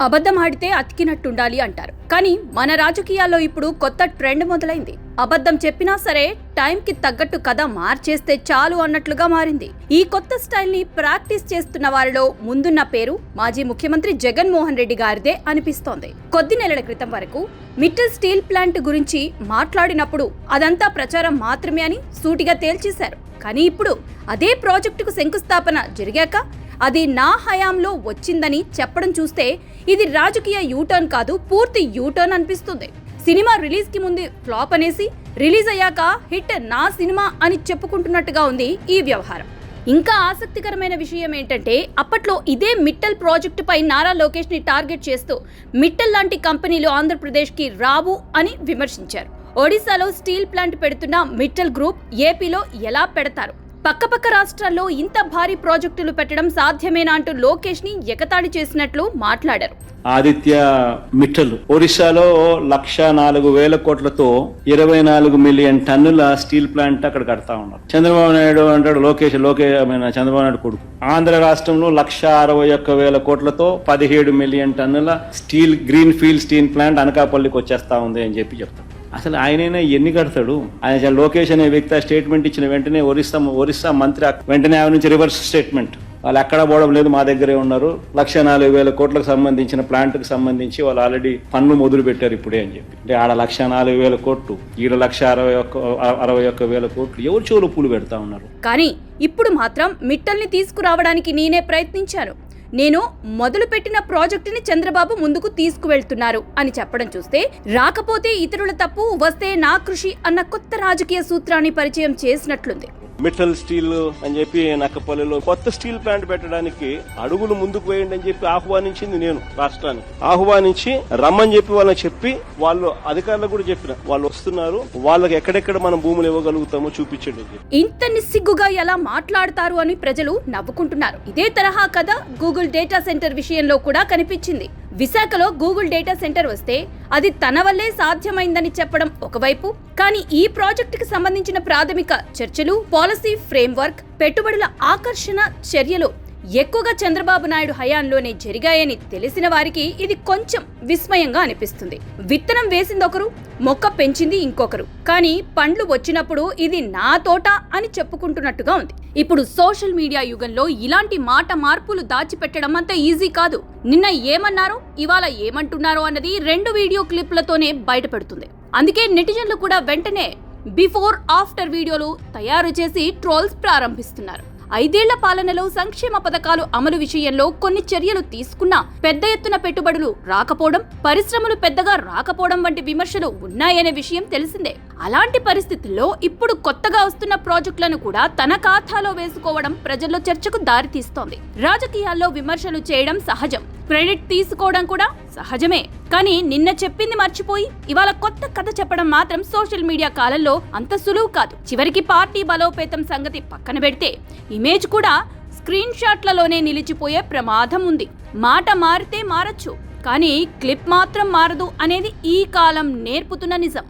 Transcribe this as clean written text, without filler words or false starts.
అబద్ధం ఆడితే అతికినట్టుండాలి అంటారు. కానీ మన రాజకీయాల్లో ఇప్పుడు కొత్త ట్రెండ్ మొదలైంది. అబద్ధం చెప్పినా సరే టైంకి తగ్గట్టు కథ మార్చేస్తే చాలు అన్నట్లుగా మారింది. ఈ కొత్త స్టైల్ ని ప్రాక్టీస్ చేస్తున్న వారిలో ముందున్న పేరు మాజీ ముఖ్యమంత్రి జగన్మోహన్ రెడ్డి గారిదే అనిపిస్తోంది. కొద్ది నెలల క్రితం వరకు మిట్టల్ స్టీల్ ప్లాంట్ గురించి మాట్లాడినప్పుడు అదంతా ప్రచారం మాత్రమే అని సూటిగా తేల్చేశారు. కానీ ఇప్పుడు అదే ప్రాజెక్టుకు శంకుస్థాపన జరిగాక అది నా హయాంలో వచ్చిందని చెప్పడం చూస్తే ఇది రాజకీయ యూటర్న్ కాదు, పూర్తి యూటర్న్ అనిపిస్తుంది. సినిమా రిలీజ్ కి ముందు ఫ్లాప్ అనేసి రిలీజ్ అయ్యాక హిట్ నా సినిమా అని చెప్పుకుంటున్నట్టుగా ఉంది ఈ వ్యవహారం. ఇంకా ఆసక్తికరమైన విషయం ఏంటంటే అప్పట్లో ఇదే మిట్టల్ ప్రాజెక్టు పై నారా లోకేష్ ని టార్గెట్ చేస్తూ మిట్టల్ లాంటి కంపెనీలు ఆంధ్రప్రదేశ్ కి రావు అని విమర్శించారు. ఒడిశాలో స్టీల్ ప్లాంట్ పెడుతున్న మిట్టల్ గ్రూప్ ఏపీలో ఎలా పెడతారు, పక్కపక్క రాష్ట్రాల్లో ఇంత భారీ ప్రాజెక్టులు పెట్టడం సాధ్యమేనా అంటూ లోకేష్ ని ఎగతాళి చేసినట్లు మాట్లాడారు. ఆదిత్య మిట్టల్ ఒరిస్సాలో 1,04,000 కోట్లతో 24 మిలియన్ టన్నుల స్టీల్ ప్లాంట్ అక్కడ కడతా ఉన్నారు. చంద్రబాబు నాయుడు అంటాడు చంద్రబాబు నాయుడు కొడుకు. ఆంధ్ర రాష్ట్రంలో 1,61,000 కోట్లతో 17 మిలియన్ టన్నుల steel green field steel plant అనకాపల్లికి వచ్చేస్తా ఉంది అని చెప్తాడు. అసలు ఆయనైనా ఎన్ని కడతాడు? ఆయన లోకేష్ అనే వ్యక్తి స్టేట్మెంట్ ఇచ్చిన వెంటనే ఒరిస్సా మంత్రి వెంటనే ఆయన నుంచి రివర్స్ స్టేట్మెంట్, వాళ్ళు ఎక్కడ పోవడం లేదు, మా దగ్గరే ఉన్నారు, 1,04,000 కోట్లకు సంబంధించిన ప్లాంట్కి సంబంధించి వాళ్ళు ఆల్రెడీ పనులు మొదలు పెట్టారు ఇప్పుడే అని చెప్పి. అంటే ఆడ 1,04,000 కోట్లు, ఈడ 1,61,000 కోట్లు, ఎవరు చెవులు పూలు పెడతా ఉన్నారు. కానీ ఇప్పుడు మాత్రం మిట్టల్ని తీసుకురావడానికి నేనే ప్రయత్నించాను, నేను మొదలుపెట్టిన ప్రాజెక్టుని చంద్రబాబు ముందుకు తీసుకువెళ్తున్నారు అని చెప్పడం చూస్తే రాకపోతే ఇతరుల తప్పు, వస్తే నా కృషి అన్న కొత్త రాజకీయ సూత్రాన్ని పరిచయం చేసినట్లుంది. మిట్టల్ స్టీల్ అని చెప్పి నక్కపల్లిలో కొత్త స్టీల్ ప్లాంట్ పెట్టడానికి అడుగులు ముందుకు వేయండి అని చెప్పి ఆహ్వానించింది నేను రాష్ట్రానికి. ఆహ్వానించి రమ్మని చెప్పి వాళ్ళని చెప్పి వాళ్ళు అధికారులకు కూడా చెప్పిన, వాళ్ళు వస్తున్నారు, వాళ్ళకి ఎక్కడెక్కడ మనం భూములు ఇవ్వగలుగుతామో చూపించండి. ఇంత నిస్సిగ్గుగా ఎలా మాట్లాడతారు అని ప్రజలు నవ్వుకుంటున్నారు. ఇదే తరహా కథ గూగుల్ డేటా సెంటర్ విషయంలో కూడా కనిపించింది. విశాఖలో గూగుల్ డేటా సెంటర్ వస్తే అది తన వల్లే సాధ్యమైందని చెప్పడం ఒకవైపు, కానీ ఈ ప్రాజెక్టుకి సంబంధించిన ప్రాథమిక చర్చలు, పాలసీ ఫ్రేమ్వర్క్, పెట్టుబడుల ఆకర్షణ చర్యలు ఎక్కువగా చంద్రబాబు నాయుడు హయాంలోనే జరిగాయని తెలిసిన వారికి ఇది కొంచెం విస్మయంగా అనిపిస్తుంది. విత్తనం వేసిందొకరు, మొక్క పెంచింది ఇంకొకరు, కానీ పండ్లు వచ్చినప్పుడు ఇది నా తోట అని చెప్పుకుంటున్నట్టుగా ఉంది. ఇప్పుడు సోషల్ మీడియా యుగంలో ఇలాంటి మాట మార్పులు దాచిపెట్టడం అంత ఈజీ కాదు. నిన్న ఏమన్నారో ఇవాళ ఏమంటున్నారో అన్నది 2 వీడియో క్లిప్లతోనే బయటపడుతుంది. అందుకే నెటిజన్లు కూడా వెంటనే బిఫోర్ ఆఫ్టర్ వీడియోలు తయారు చేసి ట్రోల్స్ ప్రారంభిస్తున్నారు. 5 ఏళ్ల పాలనలో సంక్షేమ పథకాలు అమలు విషయంలో కొన్ని చర్యలు తీసుకున్నా పెద్ద ఎత్తున పెట్టుబడులు రాకపోవడం, పరిశ్రమలు పెద్దగా రాకపోవడం వంటి విమర్శలు ఉన్నాయనే విషయం తెలిసిందే. అలాంటి పరిస్థితుల్లో ఇప్పుడు కొత్తగా వస్తున్న ప్రాజెక్టులను కూడా తన ఖాతాలో వేసుకోవడం ప్రజల్లో చర్చకు దారితీస్తోంది. రాజకీయాల్లో విమర్శలు చేయడం సహజం, క్రెడిట్ తీసుకోవడం కూడా సహజమే. కానీ నిన్న చెప్పింది మర్చిపోయి ఇవాళ కొత్త కథ చెప్పడం మాత్రం సోషల్ మీడియా కాలంలో అంత సులువు కాదు. చివరికి పార్టీ బలోపేతం సంగతి పక్కన పెడితే ఇమేజ్ కూడా స్క్రీన్ షాట్లలోనే నిలిచిపోయే ప్రమాదం ఉంది. మాట మారితే మారచ్చు, కానీ క్లిప్ మాత్రం మారదు అనేది ఈ కాలం నేర్పుతున్న నిజం.